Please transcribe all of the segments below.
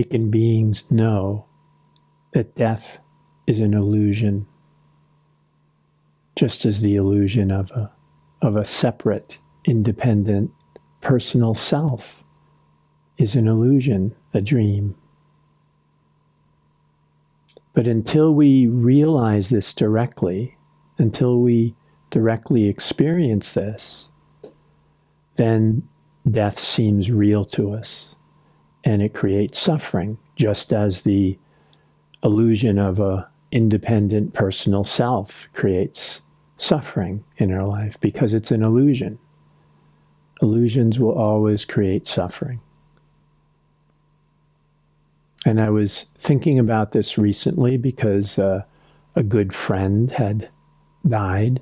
awakened beings know that death is an illusion, just as the illusion of a separate, independent, personal self is an illusion, a dream. But until we realize this directly, until we directly experience this, then death seems real to us, and it creates suffering, just as the illusion of a independent personal self creates suffering in our life, because it's an illusion. Illusions will always create suffering. And I was thinking about this recently because a good friend had died,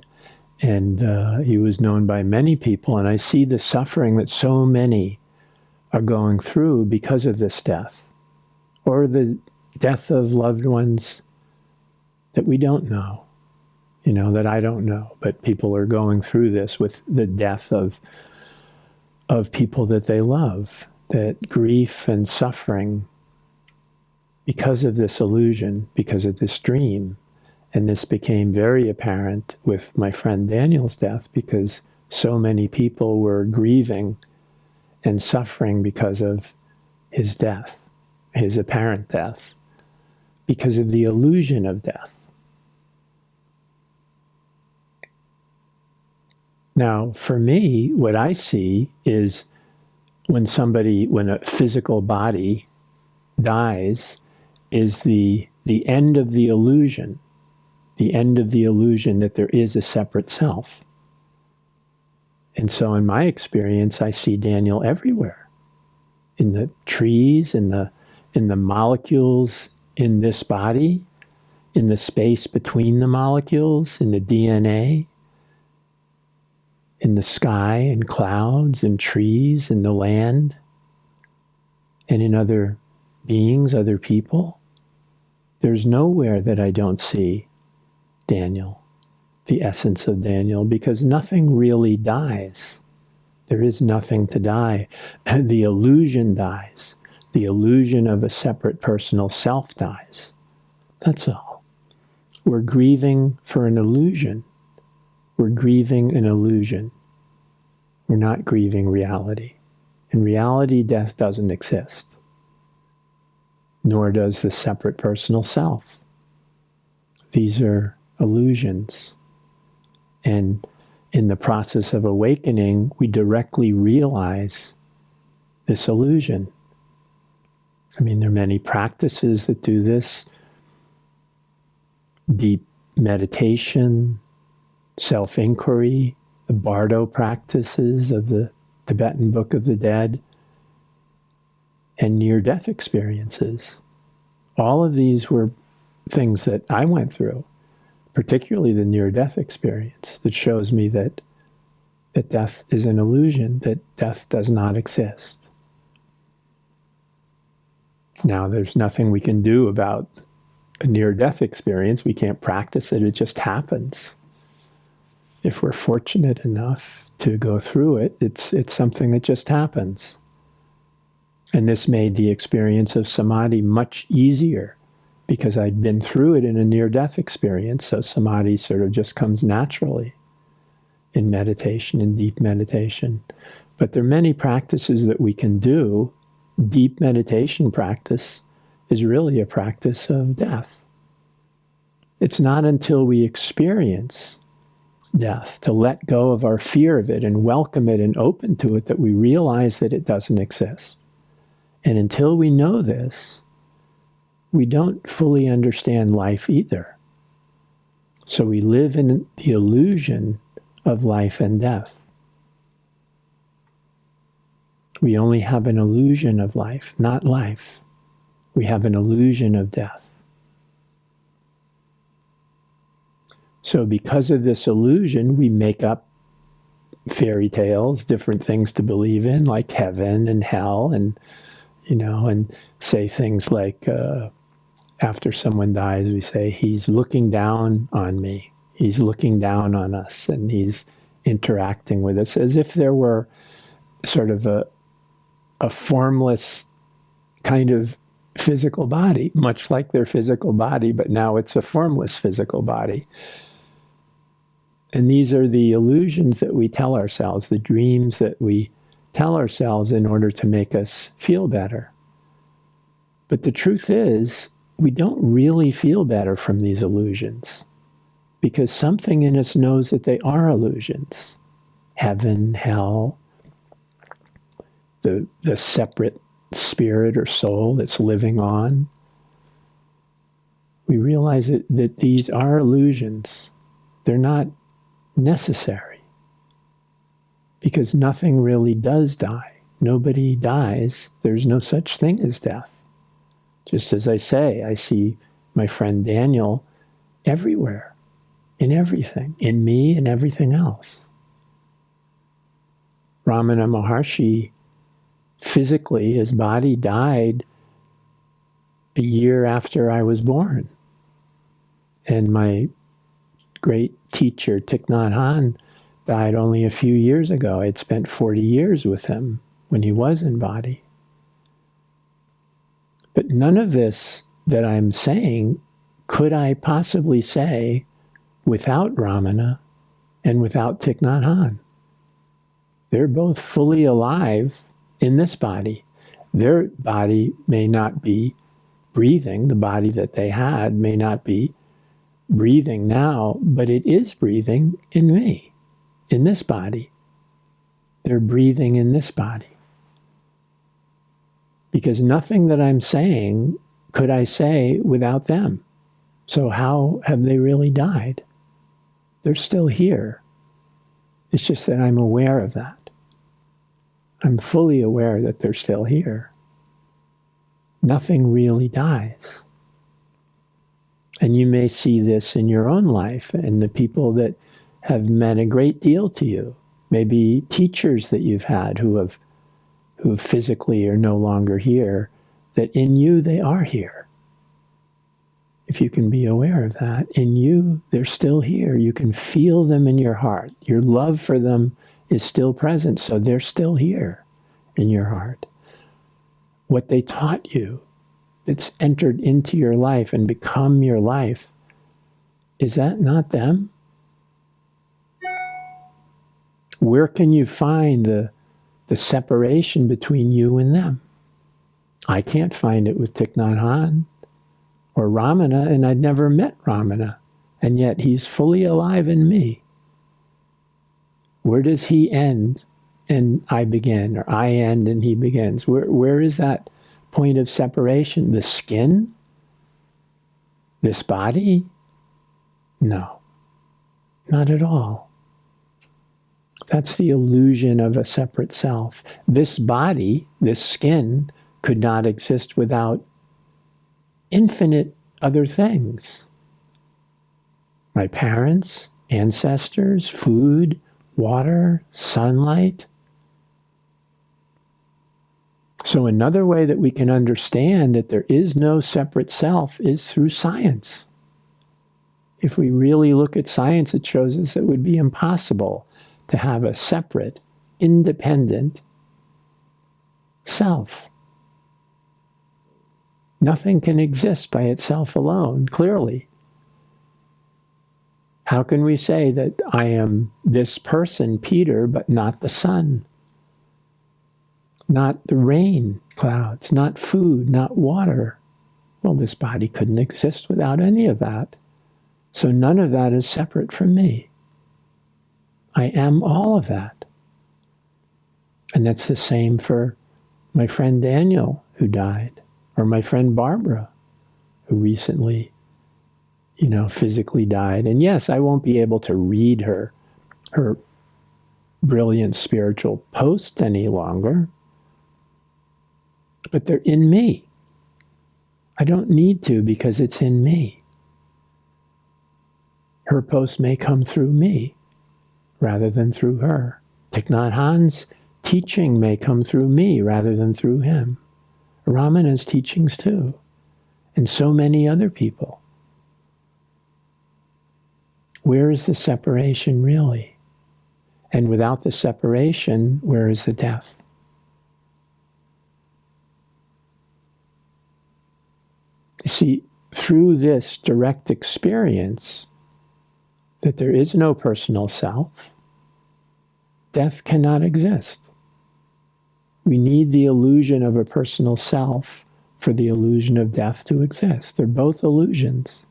and he was known by many people, and I see the suffering that so many are going through because of this death, or the death of loved ones that we don't know, that I don't know, but people are going through this with the death of people that they love, that grief and suffering because of this illusion, because of this dream. And this became very apparent with my friend Daniel's death, because so many people were grieving and suffering because of his death, his apparent death, because of the illusion of death. Now, for me, what I see is when a physical body dies, is the end of the illusion that there is a separate self. And so in my experience, I see Daniel everywhere, in the trees, in the molecules in this body, in the space between the molecules, in the DNA, in the sky and clouds and trees and the land, and in other beings, other people. There's nowhere that I don't see Daniel, the essence of Daniel, because nothing really dies. There is nothing to die. The illusion dies. The illusion of a separate personal self dies. That's all. We're grieving for an illusion. We're grieving an illusion. We're not grieving reality. In reality, death doesn't exist, nor does the separate personal self. These are illusions. And in the process of awakening, we directly realize this illusion. There are many practices that do this. Deep meditation, self-inquiry, the Bardo practices of the Tibetan Book of the Dead, and near-death experiences. All of these were things that I went through, particularly the near-death experience, that shows me that death is an illusion, that death does not exist. Now, there's nothing we can do about a near-death experience. We can't practice it. It just happens. If we're fortunate enough to go through it, it's something that just happens. And this made the experience of samadhi much easier, because I'd been through it in a near-death experience, so samadhi sort of just comes naturally in meditation, in deep meditation. But there are many practices that we can do. Deep meditation practice is really a practice of death. It's not until we experience death, to let go of our fear of it and welcome it and open to it, that we realize that it doesn't exist. And until we know this, we don't fully understand life either. So we live in the illusion of life and death. We only have an illusion of life, not life. We have an illusion of death. So because of this illusion, we make up fairy tales, different things to believe in, like heaven and hell, and say things like, after someone dies, we say, he's looking down on me. He's looking down on us, and he's interacting with us, as if there were sort of a formless kind of physical body, much like their physical body, but now it's a formless physical body. And these are the illusions that we tell ourselves, the dreams that we tell ourselves in order to make us feel better. But the truth is, we don't really feel better from these illusions, because something in us knows that they are illusions. Heaven, hell, the separate spirit or soul that's living on. We realize that these are illusions. They're not necessary, because nothing really does die. Nobody dies. There's no such thing as death. Just as I say, I see my friend Daniel everywhere, in everything, in me and everything else. Ramana Maharshi, physically, his body died a year after I was born. And my great teacher, Thich Nhat Hanh, died only a few years ago. I'd spent 40 years with him when he was in body. But none of this that I'm saying could I possibly say without Ramana and without Thich Nhat Hanh. They're both fully alive in this body. Their body may not be breathing, the body that they had may not be breathing now, but it is breathing in me, in this body. They're breathing in this body. Because nothing that I'm saying could I say without them. So how have they really died? They're still here. It's just that I'm aware of that. I'm fully aware that they're still here. Nothing really dies. And you may see this in your own life and the people that have meant a great deal to you. Maybe teachers that you've had who physically are no longer here, that in you they are here. If you can be aware of that, in you they're still here. You can feel them in your heart. Your love for them is still present, so they're still here in your heart. What they taught you, that's entered into your life and become your life, is that not them? Where can you find the separation between you and them? I can't find it with Thich Nhat Hanh or Ramana, and I'd never met Ramana, and yet he's fully alive in me. Where does he end and I begin, or I end and he begins? Where is that point of separation? The skin? This body? No, not at all. That's the illusion of a separate self. This body, this skin, could not exist without infinite other things. My parents, ancestors, food, water, sunlight. So another way that we can understand that there is no separate self is through science. If we really look at science, it shows us it would be impossible to have a separate, independent self. Nothing can exist by itself alone, clearly. How can we say that I am this person, Peter, but not the sun? Not the rain clouds, not food, not water? Well, this body couldn't exist without any of that. So none of that is separate from me. I am all of that. And that's the same for my friend Daniel, who died, or my friend Barbara, who recently, physically died. And yes, I won't be able to read her brilliant spiritual posts any longer, but they're in me. I don't need to, because it's in me. Her post may come through me rather than through her. Thich Nhat Hanh's teaching may come through me rather than through him. Ramana's teachings too, and so many other people. Where is the separation really? And without the separation, where is the death? You see, through this direct experience that there is no personal self, death cannot exist. We need the illusion of a personal self for the illusion of death to exist. They're both illusions.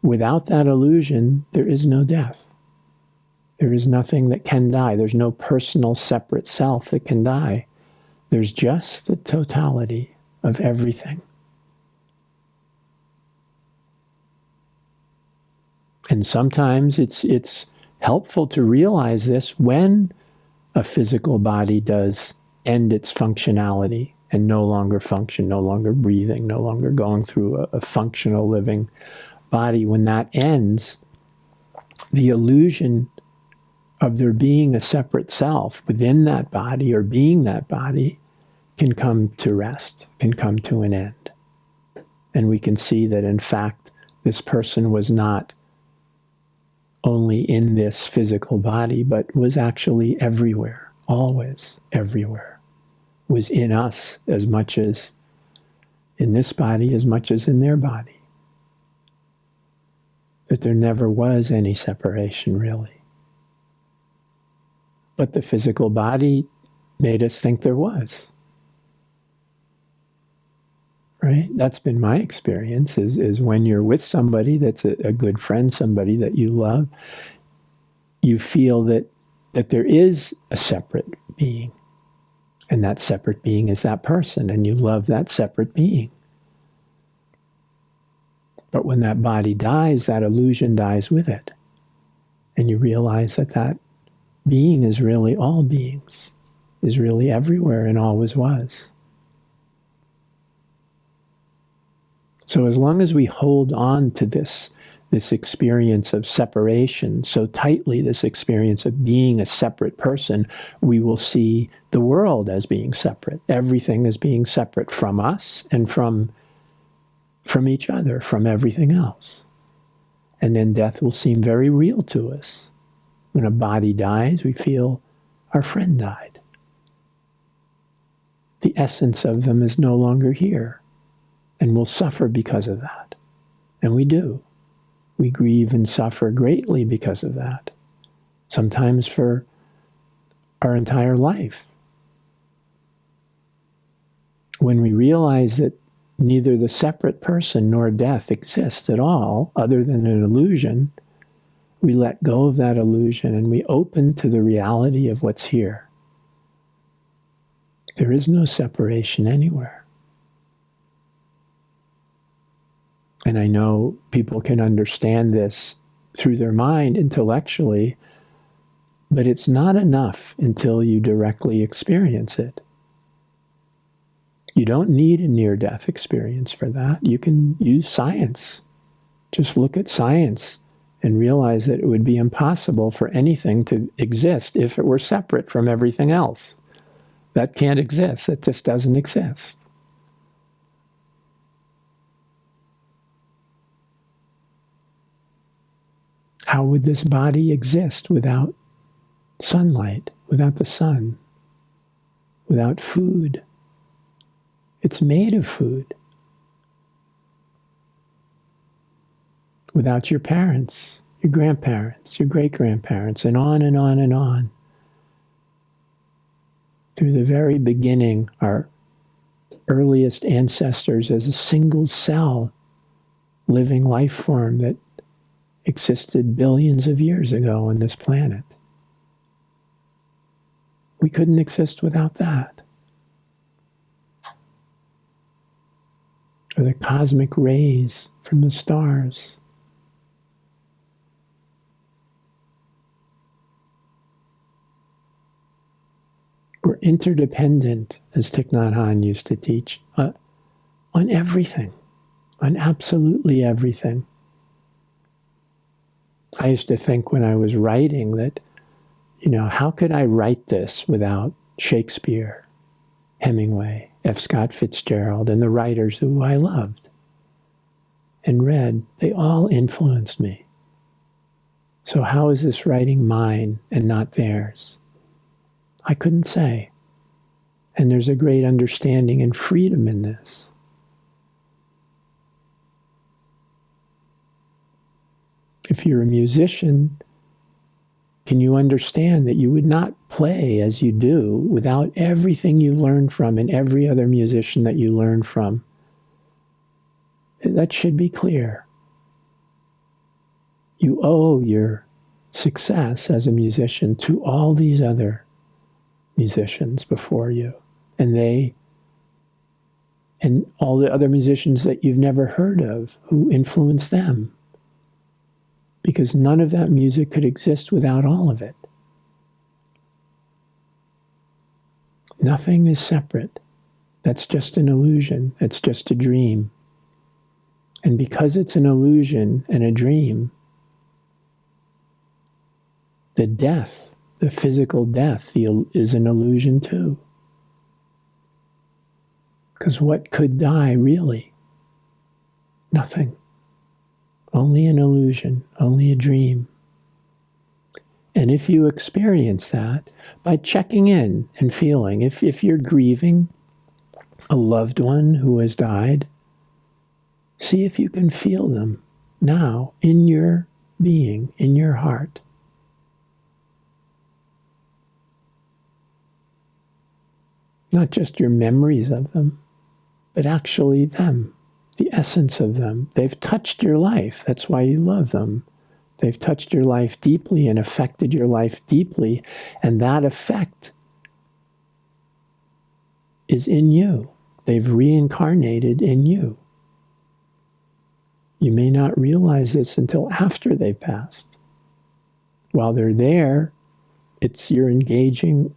Without that illusion, there is no death. There is nothing that can die. There's no personal separate self that can die. There's just the totality of everything. And sometimes it's helpful to realize this when a physical body does end its functionality and no longer function, no longer breathing, no longer going through a functional living body. When that ends, the illusion of there being a separate self within that body or being that body can come to rest, can come to an end. And we can see that, in fact, this person was not only in this physical body, but was actually everywhere, always everywhere, was in us as much as in this body, as much as in their body. That there never was any separation, really. But the physical body made us think there was. Right? That's been my experience, is when you're with somebody that's a good friend, somebody that you love, you feel that there is a separate being. And that separate being is that person, and you love that separate being. But when that body dies, that illusion dies with it. And you realize that being is really all beings, is really everywhere and always was. So as long as we hold on to this experience of separation so tightly, this experience of being a separate person, we will see the world as being separate. Everything as being separate from us and from each other, from everything else. And then death will seem very real to us. When a body dies, we feel our friend died. The essence of them is no longer here. And we'll suffer because of that. And we do. We grieve and suffer greatly because of that. Sometimes for our entire life. When we realize that neither the separate person nor death exists at all, other than an illusion, we let go of that illusion and we open to the reality of what's here. There is no separation anywhere. And I know people can understand this through their mind intellectually, but it's not enough until you directly experience it. You don't need a near-death experience for that. You can use science. Just look at science and realize that it would be impossible for anything to exist if it were separate from everything else. That can't exist. It just doesn't exist. How would this body exist without sunlight, without the sun, without food? It's made of food. Without your parents, your grandparents, your great-grandparents, and on and on and on. Through the very beginning, our earliest ancestors as a single cell, living life form that existed billions of years ago on this planet. We couldn't exist without that. Or the cosmic rays from the stars. We're interdependent, as Thich Nhat Hanh used to teach, on everything, on absolutely everything. I used to think when I was writing that, how could I write this without Shakespeare, Hemingway, F. Scott Fitzgerald, and the writers who I loved and read? They all influenced me. So how is this writing mine and not theirs? I couldn't say. And there's a great understanding and freedom in this. If you're a musician, can you understand that you would not play as you do without everything you've learned from and every other musician that you learn from? That should be clear. You owe your success as a musician to all these other musicians before you, and all the other musicians that you've never heard of who influenced them. Because none of that music could exist without all of it. Nothing is separate. That's just an illusion. It's just a dream. And because it's an illusion and a dream, the death, the physical death, is an illusion too. Because what could die really? Nothing. Only an illusion, only a dream. And if you experience that by checking in and feeling, if you're grieving a loved one who has died, see if you can feel them now in your being, in your heart. Not just your memories of them, but actually them, the essence of them. They've touched your life. That's why you love them. They've touched your life deeply and affected your life deeply, and that effect is in you. They've reincarnated in you. You may not realize this until after they've passed. While they're there, you're engaging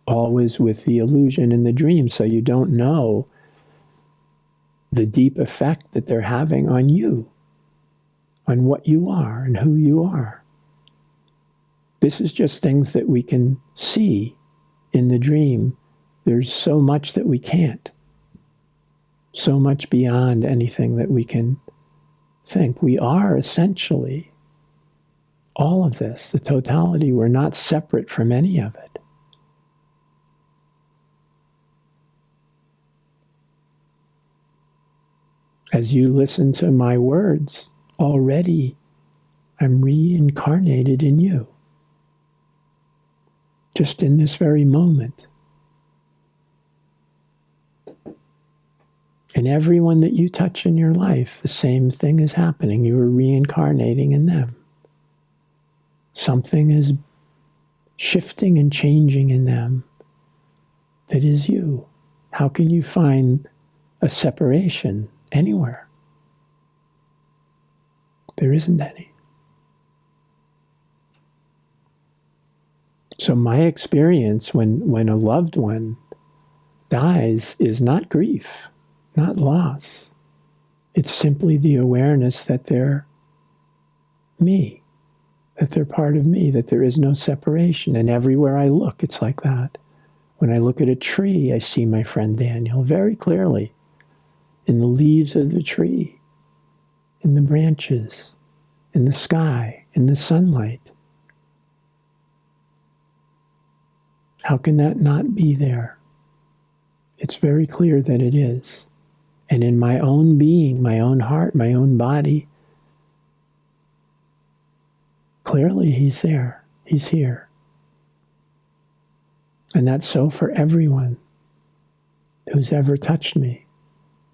always with the illusion and the dream, so you don't know the deep effect that they're having on you, on what you are and who you are. This is just things that we can see in the dream. There's so much that we can't, so much beyond anything that we can think. We are essentially all of this, the totality. We're not separate from any of it. As you listen to my words, already I'm reincarnated in you. Just in this very moment. And everyone that you touch in your life, the same thing is happening. You are reincarnating in them. Something is shifting and changing in them that is you. How can you find a separation anywhere? There isn't any. So my experience when a loved one dies is not grief, not loss. It's simply the awareness that they're me, that they're part of me, that there is no separation. And everywhere I look, it's like that. When I look at a tree, I see my friend Daniel very clearly. In the leaves of the tree, in the branches, in the sky, in the sunlight. How can that not be there? It's very clear that it is. And in my own being, my own heart, my own body, clearly he's there. He's here. And that's so for everyone who's ever touched me.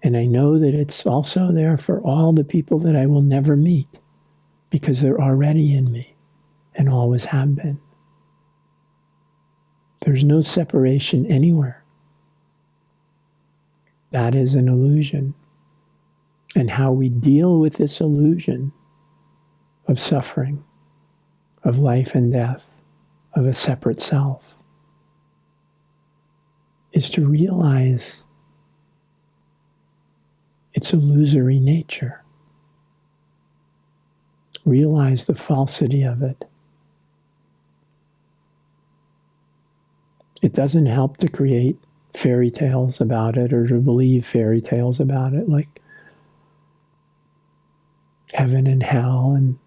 And I know that it's also there for all the people that I will never meet, because they're already in me and always have been. There's no separation anywhere. That is an illusion. And how we deal with this illusion of suffering, of life and death, of a separate self, is to realize its illusory nature. Realize the falsity of it. It doesn't help to create fairy tales about it or to believe fairy tales about it, like heaven and hell and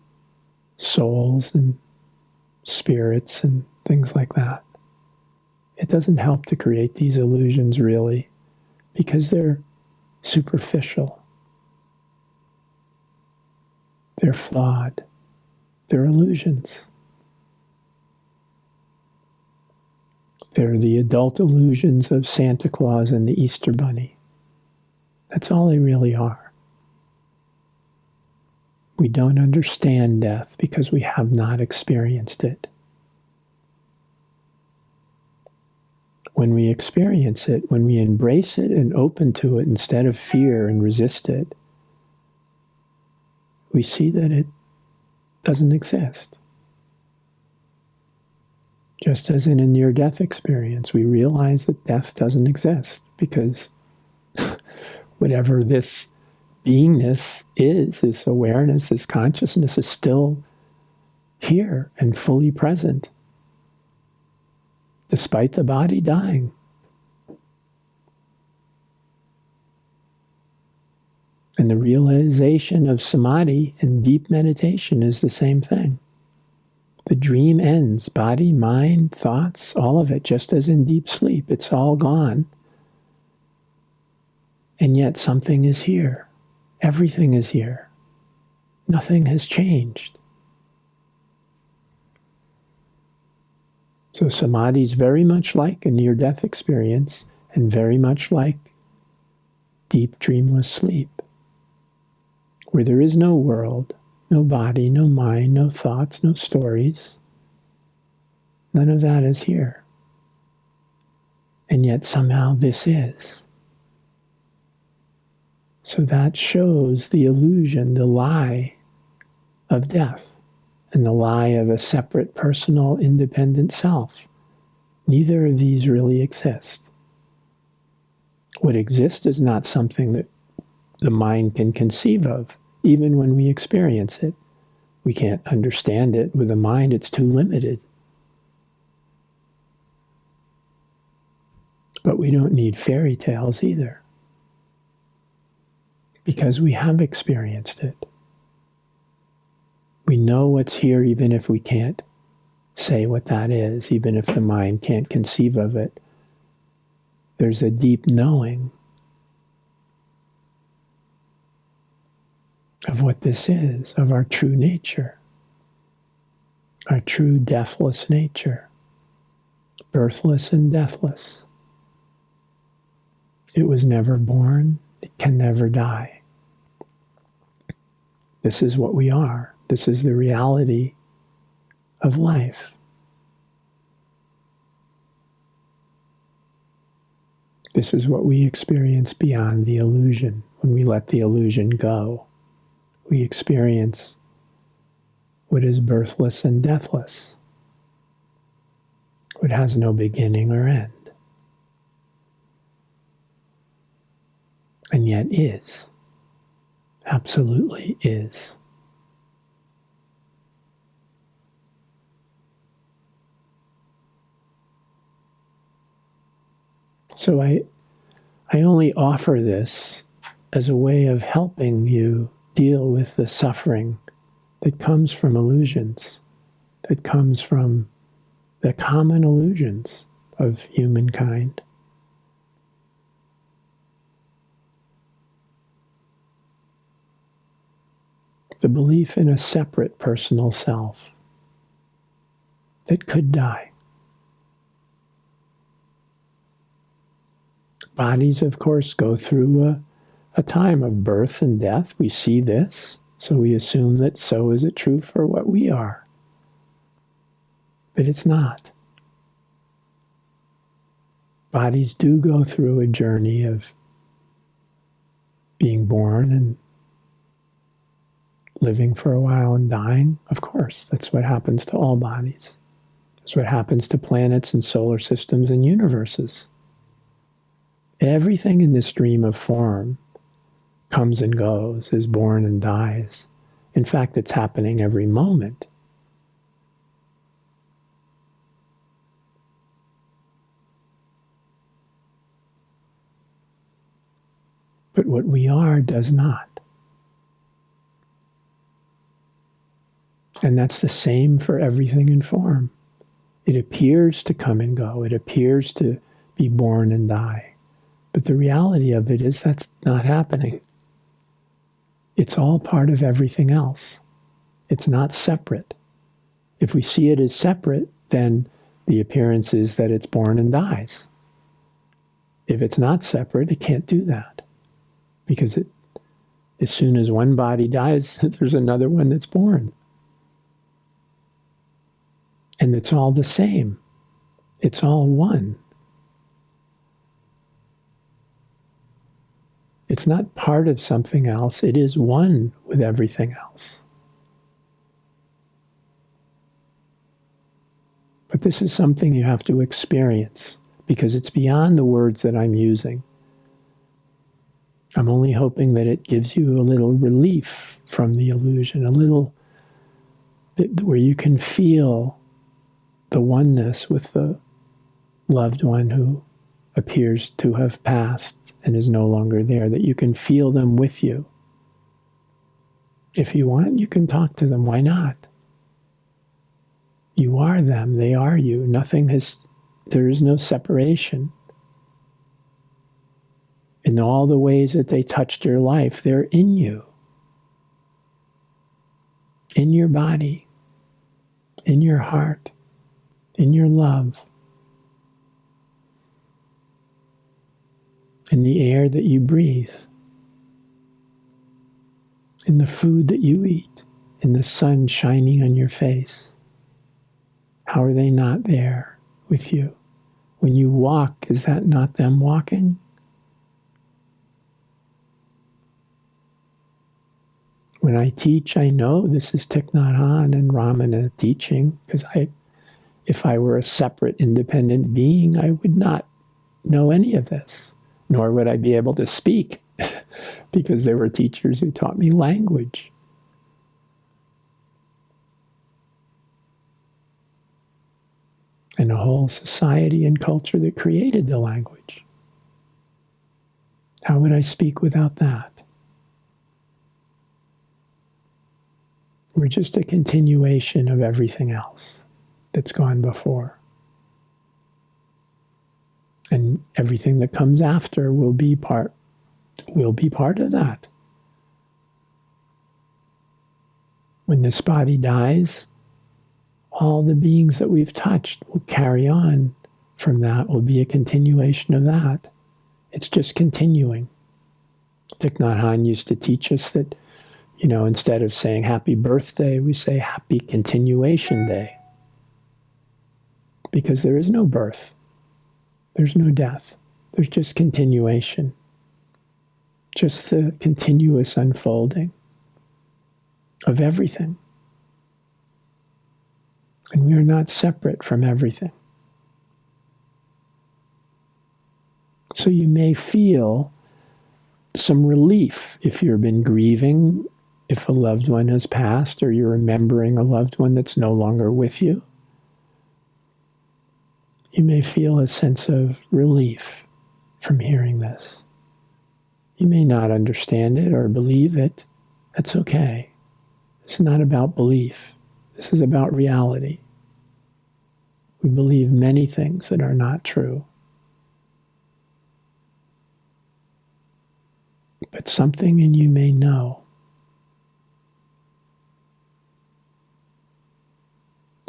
souls and spirits and things like that. It doesn't help to create these illusions, really, because they're superficial. They're flawed. They're illusions. They're the adult illusions of Santa Claus and the Easter Bunny. That's all they really are. We don't understand death because we have not experienced it. When we experience it, when we embrace it and open to it instead of fear and resist it, we see that it doesn't exist. Just as in a near-death experience, we realize that death doesn't exist because whatever this beingness is, this awareness, this consciousness is still here and fully present, despite the body dying. And the realization of samadhi and deep meditation is the same thing. The dream ends, body, mind, thoughts, all of it, just as in deep sleep. It's all gone. And yet something is here. Everything is here. Nothing has changed. So samadhi is very much like a near-death experience and very much like deep dreamless sleep, where there is no world, no body, no mind, no thoughts, no stories. None of that is here. And yet somehow this is. So that shows the illusion, the lie of death, and the lie of a separate, personal, independent self. Neither of these really exist. What exists is not something that the mind can conceive of. Even when we experience it, we can't understand it. With the mind, it's too limited. But we don't need fairy tales either, because we have experienced it. We know what's here even if we can't say what that is, even if the mind can't conceive of it. There's a deep knowing of what this is, of our true nature, our true deathless nature, birthless and deathless. It was never born, it can never die. This is what we are. This is the reality of life. This is what we experience beyond the illusion. When we let the illusion go, we experience what is birthless and deathless, what has no beginning or end, and yet is, absolutely is. So I only offer this as a way of helping you deal with the suffering that comes from illusions, that comes from the common illusions of humankind. The belief in a separate personal self that could die. Bodies, of course, go through a time of birth and death. We see this, so we assume that so is it true for what we are. But it's not. Bodies do go through a journey of being born and living for a while and dying. Of course, that's what happens to all bodies. That's what happens to planets and solar systems and universes. Everything in this stream of form comes and goes, is born and dies. In fact, it's happening every moment. But what we are does not. And that's the same for everything in form. It appears to come and go. It appears to be born and die. But the reality of it is that's not happening. It's all part of everything else. It's not separate. If we see it as separate, then the appearance is that it's born and dies. If it's not separate, it can't do that. Because as soon as one body dies, there's another one that's born. And it's all the same. It's all one. It's not part of something else. It is one with everything else. But this is something you have to experience because it's beyond the words that I'm using. I'm only hoping that it gives you a little relief from the illusion, a little bit where you can feel the oneness with the loved one who appears to have passed and is no longer there, that you can feel them with you. If you want, you can talk to them. Why not? You are them. They are you. There is no separation. In all the ways that they touched your life, they're in you. In your body. In your heart. In your love. In the air that you breathe. In the food that you eat. In the sun shining on your face. How are they not there with you? When you walk, is that not them walking? When I teach, I know this is Thich Nhat Hanh and Ramana teaching, because if I were a separate, independent being, I would not know any of this, nor would I be able to speak, because there were teachers who taught me language. And a whole society and culture that created the language. How would I speak without that? We're just a continuation of everything else that's gone before. And everything that comes after will be part of that. When this body dies, all the beings that we've touched will carry on from that, will be a continuation of that. It's just continuing. Thich Nhat Hanh used to teach us that, instead of saying happy birthday, we say happy continuation day. Because there is no birth. There's no death. There's just continuation. Just the continuous unfolding of everything. And we are not separate from everything. So you may feel some relief if you've been grieving, if a loved one has passed, or you're remembering a loved one that's no longer with you. You may feel a sense of relief from hearing this. You may not understand it or believe it. That's okay. It's not about belief. This is about reality. We believe many things that are not true. But something in you may know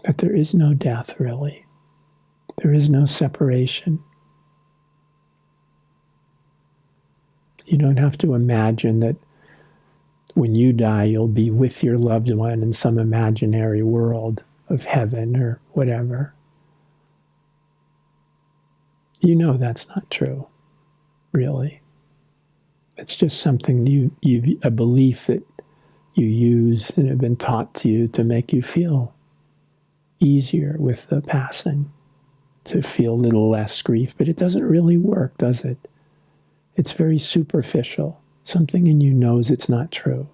that there is no death, really. There is no separation. You don't have to imagine that when you die, you'll be with your loved one in some imaginary world of heaven or whatever. You know that's not true, really. It's just something a belief that you use and have been taught to you to make you feel easier with the passing, to feel a little less grief. But it doesn't really work, does it? It's very superficial. Something in you knows it's not true.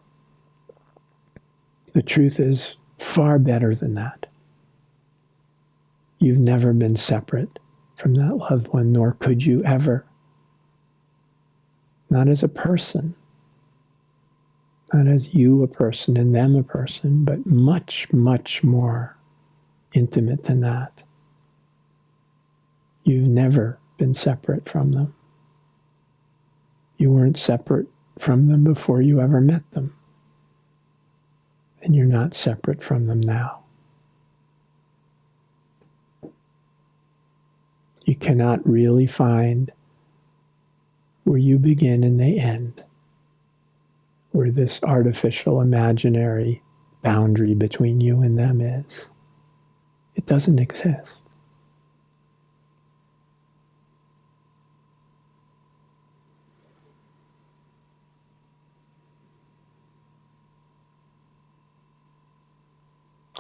The truth is far better than that. You've never been separate from that loved one, nor could you ever. Not as a person, not as you a person and them a person, but much, much more intimate than that. You've never been separate from them. You weren't separate from them before you ever met them. and you're not separate from them now. You cannot really find where you begin and they end, where this artificial, imaginary boundary between you and them is. It doesn't exist.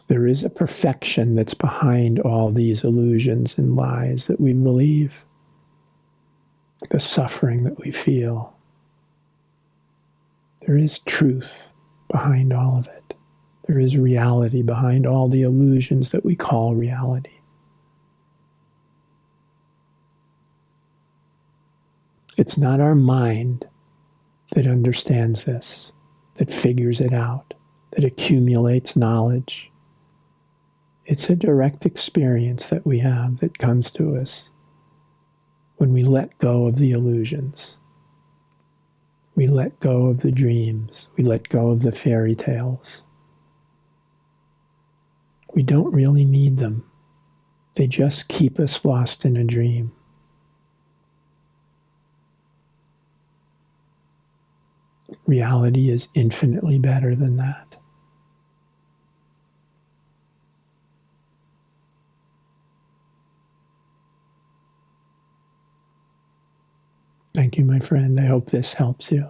There is a perfection that's behind all these illusions and lies that we believe, the suffering that we feel. There is truth behind all of it. There is reality behind all the illusions that we call reality. It's not our mind that understands this, that figures it out, that accumulates knowledge. It's a direct experience that we have that comes to us when we let go of the illusions. We let go of the dreams. We let go of the fairy tales. We don't really need them. They just keep us lost in a dream. Reality is infinitely better than that. Thank you, my friend. I hope this helps you.